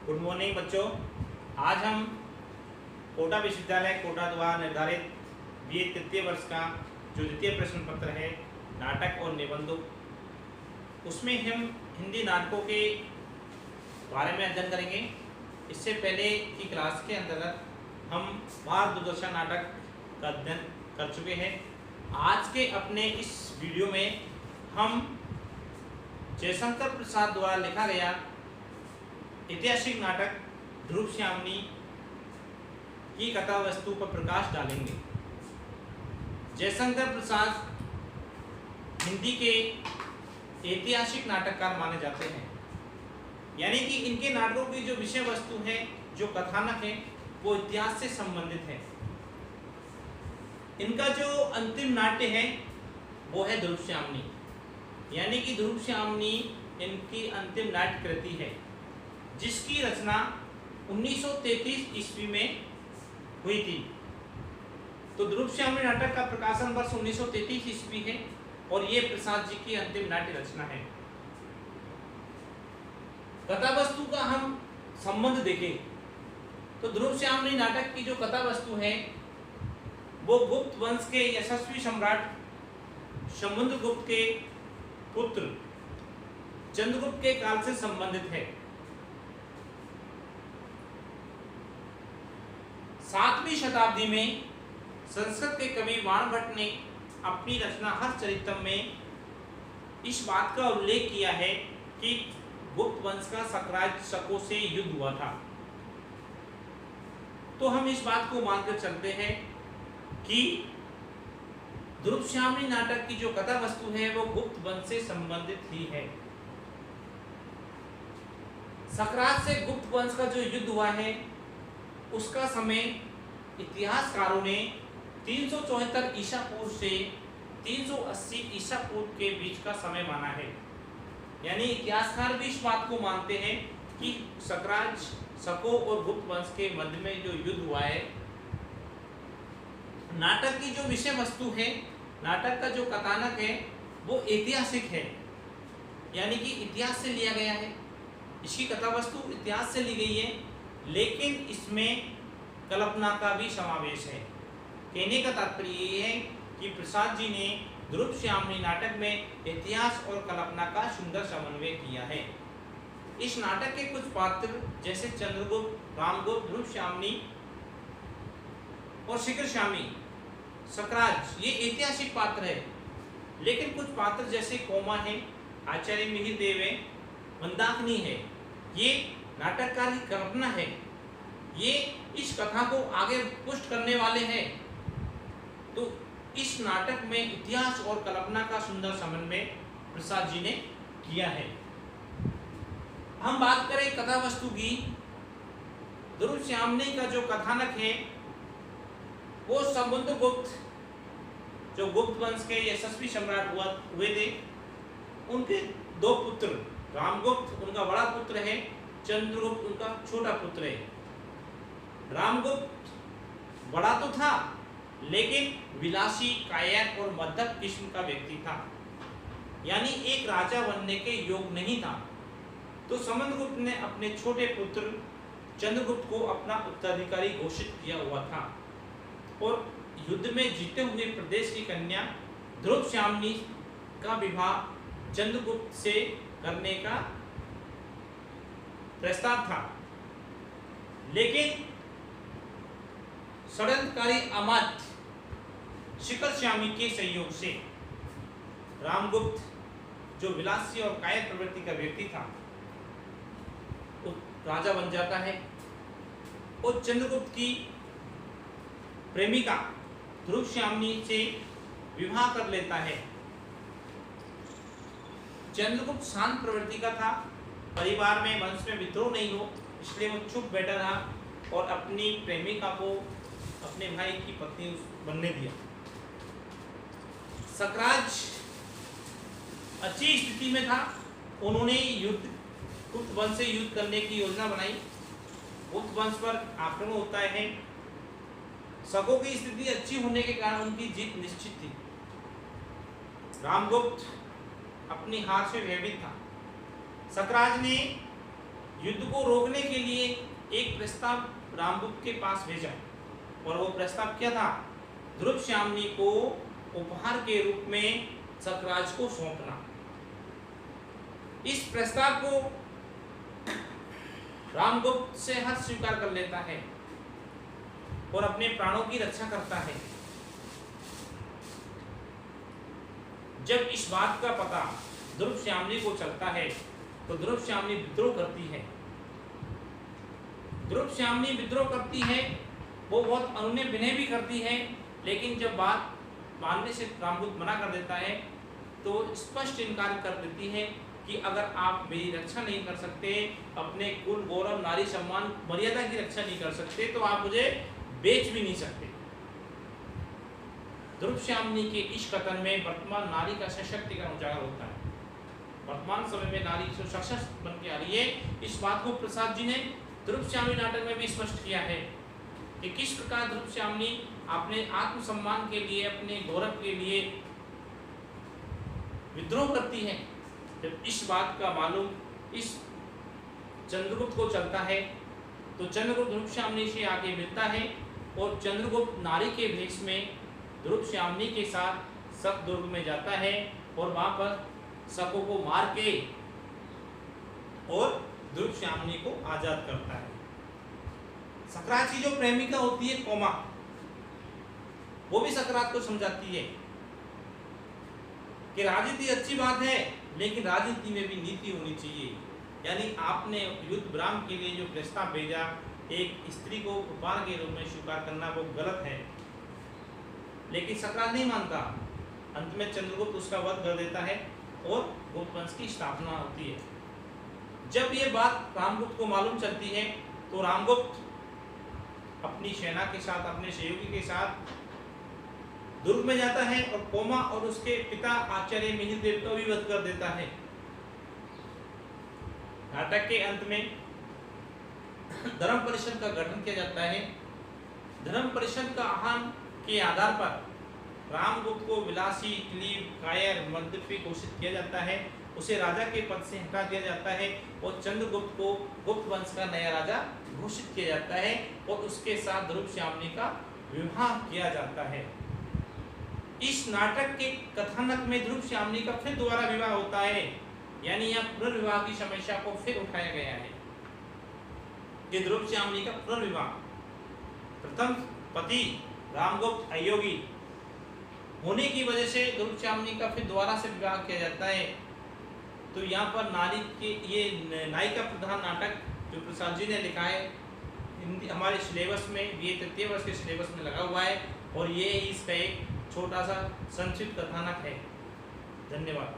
Good morning बच्चों। आज हम कोटा विश्वविद्यालय कोटा द्वारा निर्धारित बीए तृतीय वर्ष का जो द्वितीय प्रश्न पत्र है नाटक और निबंधों, उसमें हम हिंदी नाटकों के बारे में अध्ययन करेंगे। इससे पहले की क्लास के अंतर्गत हम भारत दूरदर्शन नाटक का अध्ययन कर चुके हैं। आज के अपने इस वीडियो में हम जयशंकर प्रसाद द्वारा लिखा गया ऐतिहासिक नाटक ध्रुवश्यामनी की कथा वस्तु पर प्रकाश डालेंगे। जयशंकर प्रसाद हिंदी के ऐतिहासिक नाटककार माने जाते हैं, यानी कि इनके नाटकों की जो विषय वस्तु है, जो कथानक है, वो इतिहास से संबंधित है। इनका जो अंतिम नाट्य है वो है ध्रुवश्यामनी, यानी कि ध्रुवश्यामनी इनकी अंतिम नाट्य कृति है, जिसकी रचना 1933 ईस्वी में हुई थी। तो ध्रुवश्यामनी नाटक का प्रकाशन वर्ष 1933 ईस्वी है और ये प्रसाद जी की अंतिम नाट्य रचना है। कथा वस्तु का हम संबंध देखें तो ध्रुवश्यामनी नाटक की जो कथा वस्तु है वो गुप्त वंश के यशस्वी सम्राट समुद्रगुप्त के पुत्र चंद्रगुप्त के काल से संबंधित है। 7वीं शताब्दी में संस्कृत के कवि वाणभट्ट ने अपनी रचना हर्षचरितम में इस बात का उल्लेख किया है कि गुप्त वंश का सक्राज शकों से युद्ध हुआ था। तो हम इस बात को मानकर चलते हैं कि ध्रुवश्यामनी नाटक की जो कथा वस्तु है वो गुप्त वंश से संबंधित ही है। सक्राज से गुप्त वंश का जो युद्ध हुआ है उसका समय इतिहासकारों ने 374 ईसा पूर्व से 380 ईसा पूर्व के बीच का समय माना है। यानी इतिहासकार भी इस बात को मानते हैं कि सक्राज शकों और गुप्त वंश के मध्य में जो युद्ध हुआ है। नाटक की जो विषय वस्तु है, नाटक का जो कथानक है वो ऐतिहासिक है, यानी कि इतिहास से लिया गया है। इसकी कथा वस्तु इतिहास से ली गई है, लेकिन इसमें कल्पना का भी समावेश है। कहने का तात्पर्य ये है कि प्रसाद जी ने ध्रुवश्यामनी नाटक में इतिहास और कल्पना का सुंदर समन्वय किया है। इस नाटक के कुछ पात्र जैसे चंद्रगुप्त, रामगुप्त, ध्रुवश्यामनी और शिखरश्यामी, सक्राज, ये ऐतिहासिक पात्र है। लेकिन कुछ पात्र जैसे कोमा है, आचार्य मिहिर देव है, मंदाकिनी है, ये नाटककार की कल्पना है। ये इस कथा को आगे पुष्ट करने वाले हैं। तो इस नाटक में इतिहास और कल्पना का सुंदर समन्वय प्रसाद जी ने किया है। हम बात करें कथा वस्तु की, ध्रुवश्यामनी का जो कथानक है वो समुद्रगुप्त, जो गुप्त वंश के यशस्वी सम्राट हुए थे, उनके 2 पुत्र, रामगुप्त उनका बड़ा पुत्र है, चंद्रगुप्त उनका छोटा पुत्र है। रामगुप्त बड़ा तो था, लेकिन विलासी, कायर और मध्यम किस्म का व्यक्ति था, यानी एक राजा बनने के योग नहीं था। तो समुद्रगुप्त ने अपने छोटे पुत्र चंद्रगुप्त को अपना उत्तराधिकारी घोषित किया हुआ था और युद्ध में जीते हुए प्रदेश की कन्या ध्रुवश्यामनी का विवाह चंद्रगुप्त से करने का प्रस्ताव था। लेकिन षड्यंत्रकारी अमात्य शिखरश्यामी के सहयोग से रामगुप्त, जो विलासी और कायर प्रवृत्ति का व्यक्ति था, वो राजा बन जाता है और चंद्रगुप्त की प्रेमिका ध्रुवश्यामनी से विवाह कर लेता है। चंद्रगुप्त शांत प्रवृत्ति का था, परिवार में, वंश में विद्रोह नहीं हो, इसलिए वो चुप बैठा रहा और अपनी प्रेमिका को अपने भाई की पत्नी बनने दिया। सक्राज अच्छी स्थिति में था, उन्होंने गुप्त वंश से युद्ध करने की योजना बनाई। गुप्त वंश पर आक्रमण होता है। शकों की स्थिति अच्छी होने के कारण उनकी जीत निश्चित थी। रामगुप्त अपनी हार से भयभीत था। सक्राज ने युद्ध को रोकने के लिए एक प्रस्ताव रामगुप्त के पास भेजा, और वो प्रस्ताव क्या था? ध्रुवश्यामनी को उपहार के रूप में सकराज को सौंपना। इस प्रस्ताव को रामगुप्त से हर्ष स्वीकार कर लेता है और अपने प्राणों की रक्षा करता है। जब इस बात का पता ध्रुवश्यामनी को चलता है तो ध्रुवश्यामनी विद्रोह करती है। ध्रुवश्यामनी विद्रोह करती है, वो बहुत अनुनय विनय भी करती है, लेकिन जब बात मानने से रामगुप्त मना कर देता है तो स्पष्ट इनकार कर देती है कि अगर आप मेरी रक्षा नहीं कर सकते, अपने कुल गौरव नारी सम्मान मर्यादा की रक्षा नहीं कर सकते, तो आप मुझे बेच भी नहीं सकते। ध्रुवश्यामनी के इस कथन में वर्तमान नारी का सशक्तिकरण उजागर होता है। वर्तमान समय में नारी जो सशक्त बन के आ रही है, इस बात को प्रसाद जी ने ध्रुवश्यामनी नाटक में भी स्पष्ट किया है कि किस प्रकार ध्रुवश्यामनी अपने आत्मसम्मान के लिए, अपने गौरव के लिए विद्रोह करती है। जब इस बात का मालूम इस चंद्रगुप्त को चलता है तो चंद्रगुप्त ध्रुवश्यामनी से आगे मिलता है और चंद्रगुप्त नारी के भेष में ध्रुवश्यामनी के साथ शक दुर्ग में जाता है और वहां पर शकों को मार के और ध्रुवश्यामनी को आजाद करता है। सकरात की जो प्रेमिका होती है कोमा, वो भी सकरात को समझाती है कि राजनीति अच्छी बात है, लेकिन राजनीति में भी नीति होनी चाहिए। यानी आपने युद्ध विराम के लिए जो प्रस्ताव भेजा, एक स्त्री को उपहार के रूप में स्वीकार करना वो गलत है, लेकिन सकरात नहीं मानता। अंत में चंद्रगुप्त उसका वध कर देता है और गुप्त वंश की स्थापना होती है। जब ये बात रामगुप्त को मालूम चलती है तो रामगुप्त अपनी सेना के साथ, अपने सहयोगी के साथ दुर्ग में जाता है और कोमा और उसके पिता आचार्य मिहिरदेव का भी वध कर देता है। नाटक के अंत में धर्म परिषद का गठन किया जाता है। धर्म परिषद का आह्वान के आधार पर रामगुप्त को विलासी, क्लीब, कायर, मद्यपी घोषित किया जाता है। उसे राजा के पद से हटा दिया जाता है और चंद्रगुप्त को गुप्त वंश का नया राजा घोषित किया जाता है और उसके साथ ध्रुवश्यामनी का विवाह किया जाता है। इस नाटक के कथानक में ध्रुवश्यामनी का फिर दोबारा विवाह होता है, यानी यहाँ पुनर्विवाह की समस्या को फिर उठाया गया है कि ध्रुवश्यामनी का पुनर्विवाह। प्रथम पति रामगुप्त अयोगी होने की वजह से ध्रुवश्यामनी का फिर दोबारा से विवाह किया जाता है। तो यहाँ पर नारी के ये नायिका प्रधान नाटक जो प्रसाद जी ने लिखा है, हिंदी हमारे सिलेबस में, ये तृतीय वर्ष के सिलेबस में लगा हुआ है और ये इसका एक छोटा सा संक्षिप्त कथानक है। धन्यवाद।